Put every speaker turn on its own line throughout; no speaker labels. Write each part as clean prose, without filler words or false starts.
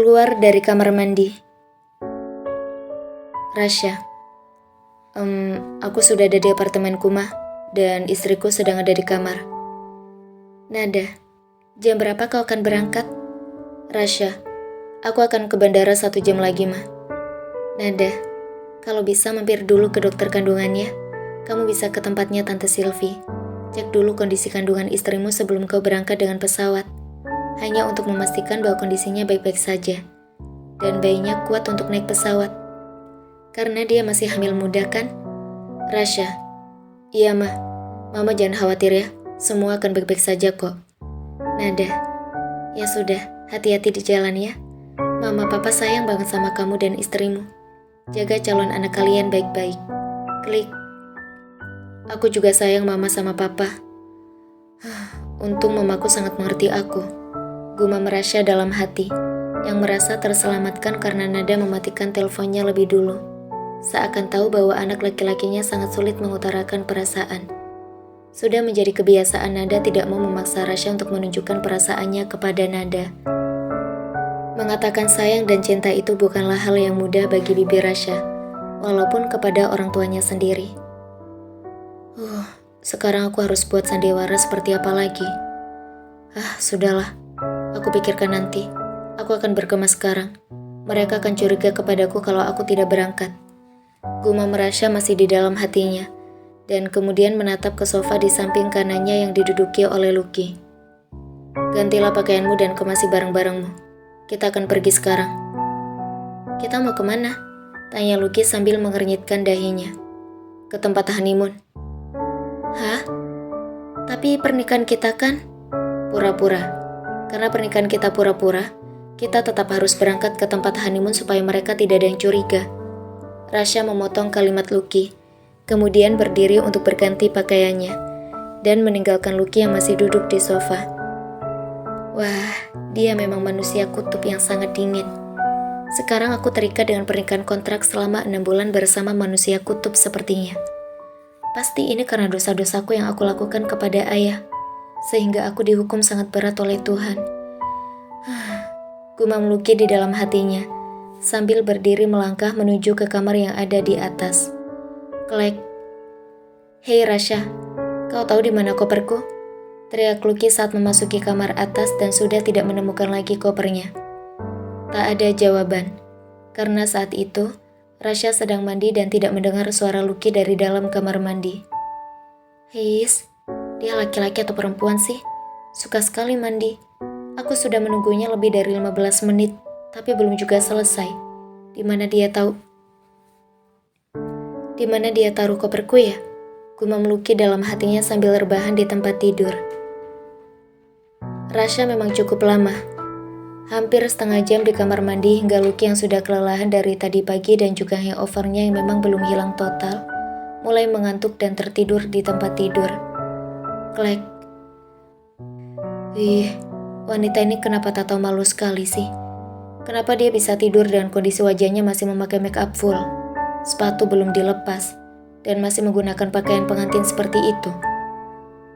Keluar dari kamar mandi. Rasya, aku sudah ada di apartemenku, Ma, dan istriku sedang ada di kamar. Nada, jam berapa kau akan berangkat? Rasya, aku akan ke bandara 1 jam lagi, Ma. Nada, kalau bisa mampir dulu ke dokter kandungannya. Kamu bisa ke tempatnya Tante Sylvie. Cek dulu kondisi kandungan istrimu sebelum kau berangkat dengan pesawat. Hanya untuk memastikan bahwa kondisinya baik-baik saja. Dan bayinya kuat untuk naik pesawat. Karena dia masih hamil muda kan? Rasya, iya Ma. Mama jangan khawatir ya. Semua akan baik-baik saja kok. Nada, ya sudah, hati-hati di jalan ya. Mama papa sayang banget sama kamu dan istrimu. Jaga calon anak kalian baik-baik. Klik. Aku juga sayang mama sama papa. Untung mamaku sangat mengerti aku. Gumam Rasya dalam hati, yang merasa terselamatkan karena Nada mematikan teleponnya lebih dulu. Seakan tahu bahwa anak laki-lakinya sangat sulit mengutarakan perasaan. Sudah menjadi kebiasaan Nada tidak mau memaksa Rasya untuk menunjukkan perasaannya kepada Nada. Mengatakan sayang dan cinta itu bukanlah hal yang mudah bagi bibi Rasya, walaupun kepada orang tuanya sendiri. Sekarang aku harus buat sandiwara seperti apa lagi? Sudahlah. Aku pikirkan nanti. Aku akan berkemas sekarang. Mereka akan curiga kepadaku kalau aku tidak berangkat. Gumam Rasya masih di dalam hatinya, dan kemudian menatap ke sofa di samping kanannya yang diduduki oleh Lucky. Gantilah pakaianmu dan kemasi barang-barangmu. Kita akan pergi sekarang. Kita mau kemana? Tanya Lucky sambil mengernyitkan dahinya. Ke tempat honeymoon. Hah? Tapi pernikahan kita kan? Pura-pura. Karena pernikahan kita pura-pura, kita tetap harus berangkat ke tempat honeymoon supaya mereka tidak ada yang curiga. Rasya memotong kalimat Lucky, kemudian berdiri untuk berganti pakaiannya, dan meninggalkan Lucky yang masih duduk di sofa. Wah, dia memang manusia kutub yang sangat dingin. Sekarang aku terikat dengan pernikahan kontrak selama 6 bulan bersama manusia kutub sepertinya. Pasti ini karena dosa-dosaku yang aku lakukan kepada ayah, sehingga aku dihukum sangat berat oleh Tuhan. Gumam Lucky di dalam hatinya, sambil berdiri melangkah menuju ke kamar yang ada di atas. Klek. Hei Rasya, kau tahu di mana koperku? Teriak Lucky saat memasuki kamar atas dan sudah tidak menemukan lagi kopernya. Tak ada jawaban, karena saat itu Rasya sedang mandi dan tidak mendengar suara Lucky dari dalam kamar mandi. Heis, dia laki-laki atau perempuan sih? Suka sekali mandi. Aku sudah menunggunya lebih dari 15 menit, tapi belum juga selesai. Di mana dia taruh koperku ya? Gumam Lucky dalam hatinya sambil rebahan di tempat tidur. Rasya memang cukup lama. Hampir setengah jam di kamar mandi hingga Lucky yang sudah kelelahan dari tadi pagi dan juga hangover-nya yang memang belum hilang total, mulai mengantuk dan tertidur di tempat tidur. Klek. Wanita ini kenapa tak tahu malu sekali sih? Kenapa dia bisa tidur dengan kondisi wajahnya masih memakai make up full, sepatu belum dilepas, dan masih menggunakan pakaian pengantin seperti itu?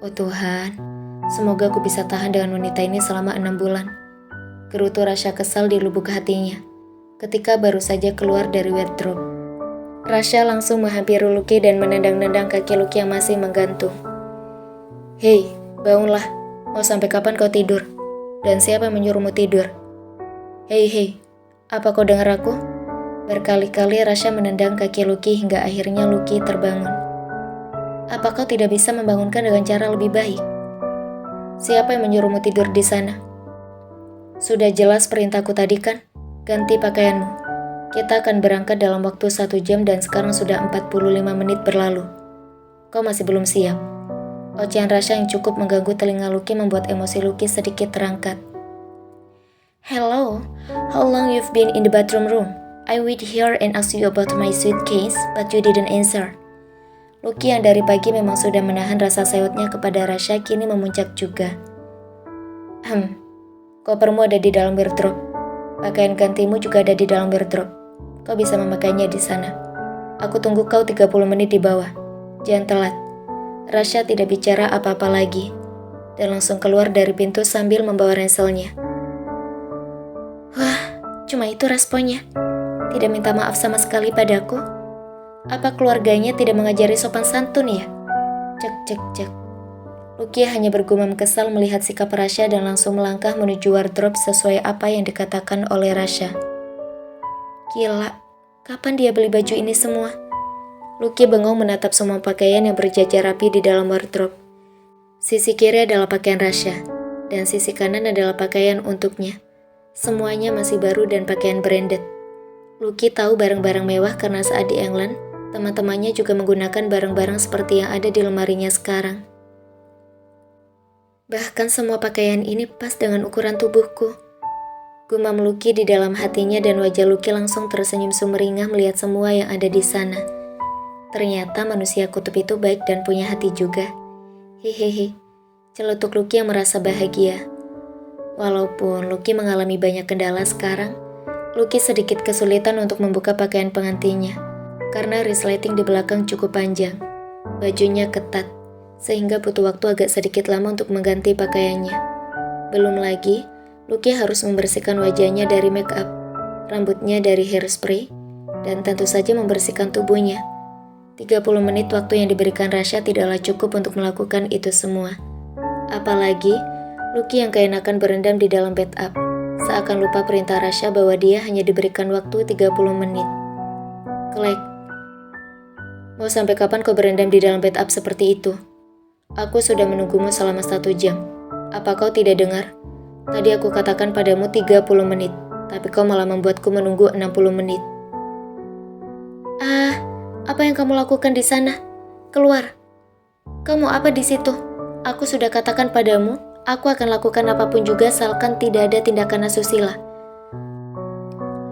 Oh Tuhan, semoga aku bisa tahan dengan wanita ini selama 6 bulan. Gerutu Rasya kesal di lubuk hatinya, ketika baru saja keluar dari wardrobe. Rasya langsung menghampiri Lucky dan menendang-nendang kaki Lucky yang masih menggantung. Hei, bangunlah. Mau sampai kapan kau tidur? Dan siapa yang menyuruhmu tidur? Hei, apa kau dengar aku? Berkali-kali Rasya menendang kaki Lucky hingga akhirnya Lucky terbangun. Apa kau tidak bisa membangunkan dengan cara lebih baik? Siapa yang menyuruhmu tidur di sana? Sudah jelas perintahku tadi kan? Ganti pakaianmu. Kita akan berangkat dalam waktu 1 jam dan sekarang sudah 45 menit berlalu. Kau masih belum siap? Ocehan Rasya yang cukup mengganggu telinga Lucky membuat emosi Lucky sedikit terangkat. Hello, how long you've been in the bathroom room? I wait here and asked you about my suitcase, but you didn't answer. Lucky yang dari pagi memang sudah menahan rasa sewotnya kepada Rasya kini memuncak juga. Kopermu ada di dalam wardrobe. Pakaian gantimu juga ada di dalam wardrobe. Kau bisa memakainya di sana. Aku tunggu kau 30 menit di bawah. Jangan telat. Rasya tidak bicara apa-apa lagi, dan langsung keluar dari pintu sambil membawa ranselnya. Wah, cuma itu responnya? Tidak minta maaf sama sekali padaku? Apa keluarganya tidak mengajari sopan santun ya? Cek cek cek. Lucky hanya bergumam kesal melihat sikap Rasya dan langsung melangkah menuju wardrobe sesuai apa yang dikatakan oleh Rasya. Gila, kapan dia beli baju ini semua? Lucky bengong menatap semua pakaian yang berjajar rapi di dalam wardrobe. Sisi kiri adalah pakaian Rasya, dan sisi kanan adalah pakaian untuknya. Semuanya masih baru dan pakaian branded. Lucky tahu barang-barang mewah karena saat di England, teman-temannya juga menggunakan barang-barang seperti yang ada di lemarinya sekarang. Bahkan semua pakaian ini pas dengan ukuran tubuhku. Gumam Lucky di dalam hatinya dan wajah Lucky langsung tersenyum sumringah melihat semua yang ada di sana. Ternyata manusia kutub itu baik dan punya hati juga. Hehehe, celetuk Lucky yang merasa bahagia. Walaupun Lucky mengalami banyak kendala sekarang, Lucky sedikit kesulitan untuk membuka pakaian pengantinnya. Karena resleting di belakang cukup panjang. Bajunya ketat, sehingga butuh waktu agak sedikit lama untuk mengganti pakaiannya. Belum lagi, Lucky harus membersihkan wajahnya dari make up, rambutnya dari hairspray, dan tentu saja membersihkan tubuhnya. 30 menit waktu yang diberikan Rasya tidaklah cukup untuk melakukan itu semua. Apalagi, Lucky yang keenakan berendam di dalam bathtub, seakan lupa perintah Rasya bahwa dia hanya diberikan waktu 30 menit. Klek. Mau sampai kapan kau berendam di dalam bathtub seperti itu? Aku sudah menunggumu selama 1 jam. Apa kau tidak dengar? Tadi aku katakan padamu 30 menit, tapi kau malah membuatku menunggu 60 menit. Apa yang kamu lakukan di sana? Keluar. Kamu apa di situ? Aku sudah katakan padamu, aku akan lakukan apapun juga asalkan tidak ada tindakan asusila.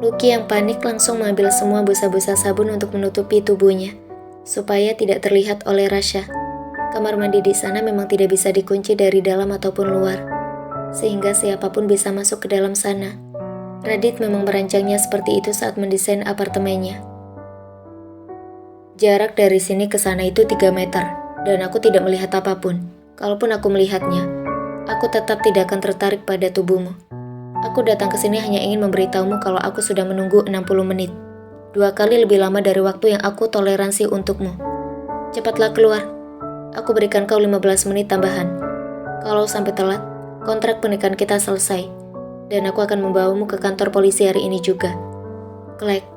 Lucky yang panik langsung mengambil semua busa-busa sabun untuk menutupi tubuhnya, supaya tidak terlihat oleh Rasya. Kamar mandi di sana memang tidak bisa dikunci dari dalam ataupun luar, sehingga siapapun bisa masuk ke dalam sana. Radit memang merancangnya seperti itu saat mendesain apartemennya. Jarak dari sini ke sana itu 3 meter, dan aku tidak melihat apapun. Kalaupun aku melihatnya, aku tetap tidak akan tertarik pada tubuhmu. Aku datang ke sini hanya ingin memberitahumu kalau aku sudah menunggu 60 menit. 2 kali lebih lama dari waktu yang aku toleransi untukmu. Cepatlah keluar. Aku berikan kau 15 menit tambahan. Kalau sampai telat, kontrak pernikahan kita selesai, dan aku akan membawamu ke kantor polisi hari ini juga. Klek.